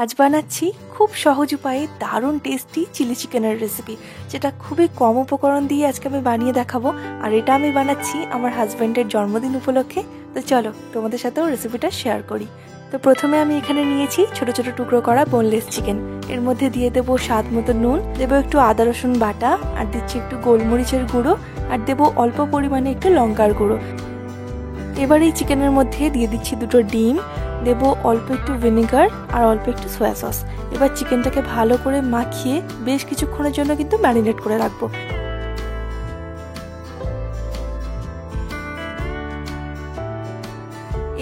আজ বানাচ্ছি খুব সহজ উপায়ে দারুণ টেস্টি চিলি চিকেনের রেসিপি, যেটা খুবই কম উপকরণ দিয়ে আজকে আমি বানিয়ে দেখাবো। আর এটা আমি বানাচ্ছি আমার হাজব্যান্ডের জন্মদিন উপলক্ষে। তো চলো তোমাদের সাথেও রেসিপিটা শেয়ার করি। তো প্রথমে আমি এখানে নিয়েছি ছোট ছোট টুকরো করা বোনলেস চিকেন। এর মধ্যে দিয়ে দেবো স্বাদ মতো নুন, দেবো একটু আদা রসুন বাটা, আর দিচ্ছি একটু গোলমরিচের গুঁড়ো, আর দেবো অল্প পরিমাণে একটু লঙ্কার গুঁড়ো। এবার এই চিকেনের মধ্যে দিয়ে দিচ্ছি দুটো ডিম, দেব অল্প একটু ভিনেগার আর অল্প একটু সয়া সস। এবার চিকেনটাকে ভালো করে মাখিয়ে বেশ কিছুক্ষণের জন্য কিন্তু ম্যারিনেট করে রাখবো।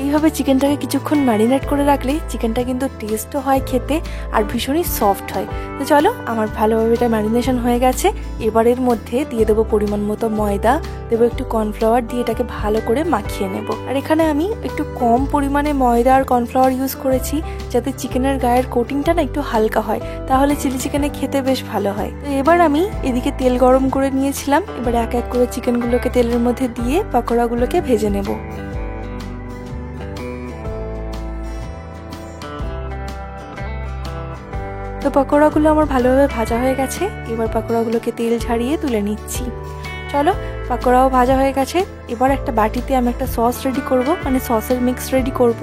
এইভাবে চিকেনটাকে কিছুক্ষণ ম্যারিনেট করে রাখলে চিকেনটা কিন্তু টেস্টও হয় খেতে, আর ভীষণই সফট হয়। তো চলো, আমার ভালোভাবে এটা ম্যারিনেশন হয়ে গেছে। এবার এর মধ্যে দিয়ে দেবো পরিমাণ মতো ময়দা, দেবো একটু কর্নফ্লাওয়ার, দিয়ে এটাকে ভালো করে মাখিয়ে নেব। আর এখানে আমি একটু কম পরিমাণে ময়দা আর কর্নফ্লাওয়ার ইউজ করেছি, যাতে চিকেনের গায়ের কোটিংটা না একটু হালকা হয়, তাহলে চিলি চিকেনে খেতে বেশ ভালো হয়। তো এবার আমি এদিকে তেল গরম করে নিয়েছিলাম। এবার এক এক করে চিকেনগুলোকে তেলের মধ্যে দিয়ে পকোড়াগুলোকে ভেজে নেব। তো পকোড়াগুলো আমার ভালোভাবে ভাজা হয়ে গেছে। এবার পকোড়াগুলোকে তেল ঝাড়িয়ে তুলে নিচ্ছি। চলো, পকোড়াও ভাজা হয়ে গেছে। এবার একটা বাটিতে আমি একটা সস রেডি করব, মানে সসের মিক্স রেডি করব।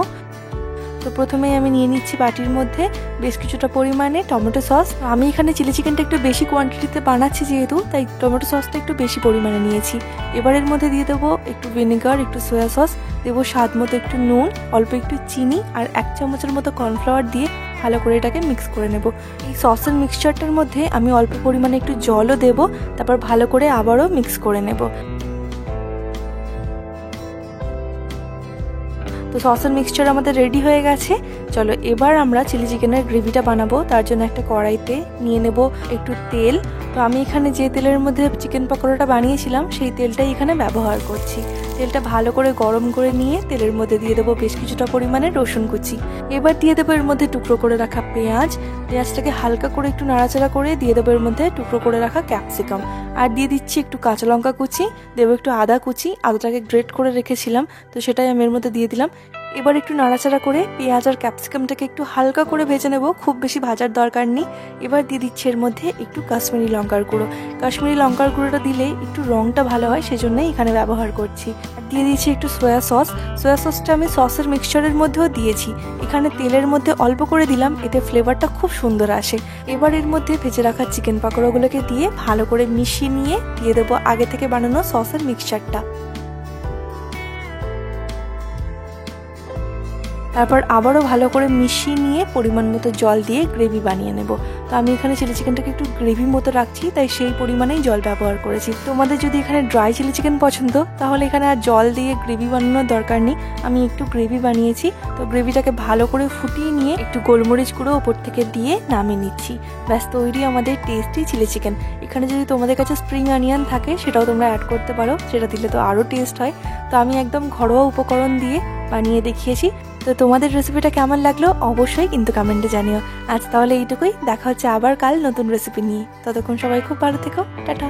তো প্রথমেই আমি নিয়ে নিচ্ছি বাটির মধ্যে বেশ কিছুটা পরিমাণে টমেটো সস। আমি এখানে চিলি চিকেনটা একটু বেশি কোয়ান্টিটিতে বানাচ্ছি যেহেতু, তাই টমেটো সসটা একটু বেশি পরিমাণে নিয়েছি। এবার এর মধ্যে দিয়ে দেবো একটু ভিনেগার, একটু সয়া সস, দেবো স্বাদ মতো একটু নুন, অল্প একটু চিনি, আর 1 চামচের মতো কর্নফ্লাওয়ার দিয়ে ভালো করে এটাকে মিক্স করে নেব। এই সসের মিক্সচারটার মধ্যে আমি অল্প পরিমাণে একটু জলও দেব, তারপর ভালো করে আবারও মিক্স করে নেব। তো সসের মিক্সচার আমাদের রেডি হয়ে গেছে। চলো, এবার আমরা চিলি চিকেনের গ্রেভিটা বানাবো। তার জন্য একটা কড়াইতে নিয়ে নেব একটু তেল। তো আমি এখানে যে তেলের মধ্যে চিকেন পকোড়াটা বানিয়েছিলাম সেই তেলটাই এখানে ব্যবহার করছি। তেলটা ভালো করে গরম করে নিয়ে তেলের মধ্যে দিয়ে দেবো বেশ কিছুটা পরিমাণে রসুন কুচি। এবার দিয়ে দেবো এর মধ্যে টুকরো করে রাখা পেঁয়াজটাকে হালকা করে একটু নাড়াচাড়া করে দিয়ে দেবো এর মধ্যে টুকরো করে রাখা ক্যাপসিকাম, আর দিয়ে দিচ্ছি একটু কাঁচা লঙ্কা কুচি, দেবো একটু আদা কুচি। আদাটাকে গ্রেট করে রেখেছিলাম, তো সেটাই আমি এর মধ্যে দিয়ে দিলাম। এবার একটু নাড়াচাড়া করে পেঁয়াজ আর ক্যাপসিকামটাকে একটু হালকা করে ভেজে নেব, খুব বেশি ভাজার দরকার নেই। এবার দিয়ে দিচ্ছি এর মধ্যে একটু কাশ্মীরি লঙ্কার গুঁড়ো। কাশ্মীরি লঙ্কার গুঁড়োটা দিলে একটু রঙটা ভালো হয়, সেজন্যই এখানে ব্যবহার করছি। আর দিয়ে দিচ্ছি একটু সয়া সসটা আমি সসের মিক্সচারের মধ্যেও দিয়েছি। এখানে তেলের মধ্যে অল্প করে দিলাম, এতে ফ্লেভারটা খুব সুন্দর আসে। এবার এর মধ্যে ভেজে রাখা চিকেন পকোড়াগুলোকে দিয়ে ভালো করে মিশিয়ে নিয়ে দিয়ে দেবো আগে থেকে বানানো সসের মিক্সচারটা। তারপর আবারও ভালো করে মিশিয়ে নিয়ে পরিমাণ মতো জল দিয়ে গ্রেভি বানিয়ে নেব। তো আমি এখানে চিলি চিকেনটাকে একটু গ্রেভি মতো রাখছি, তাই সেই পরিমাণেই জল ব্যবহার করেছি। তোমাদের যদি এখানে ড্রাই চিলি চিকেন পছন্দ, তাহলে এখানে আর জল দিয়ে গ্রেভি বানানোর দরকার নেই। আমি একটু গ্রেভি বানিয়েছি। তো গ্রেভিটাকে ভালো করে ফুটিয়ে নিয়ে একটু গোলমরিচ গুঁড়ো ওপর থেকে দিয়ে নামিয়ে নিচ্ছি। ব্যাস, তৈরি আমাদের টেস্টি চিলি চিকেন। এখানে যদি তোমাদের কাছে স্প্রিং অনিয়ন থাকে সেটাও তোমরা অ্যাড করতে পারো, সেটা দিলে তো আরও টেস্ট হয়। তো আমি একদম ঘরোয়া উপকরণ দিয়ে বানিয়ে দেখিয়েছি। তো তোমাদের রেসিপিটা কেমন লাগলো অবশ্যই কিন্তু কমেন্টে জানিও। আজ তাহলে এইটুকুই, দেখা হচ্ছে আবার কাল নতুন রেসিপি নিয়ে। ততক্ষণ সবাই খুব ভালো থেকো, টাটা।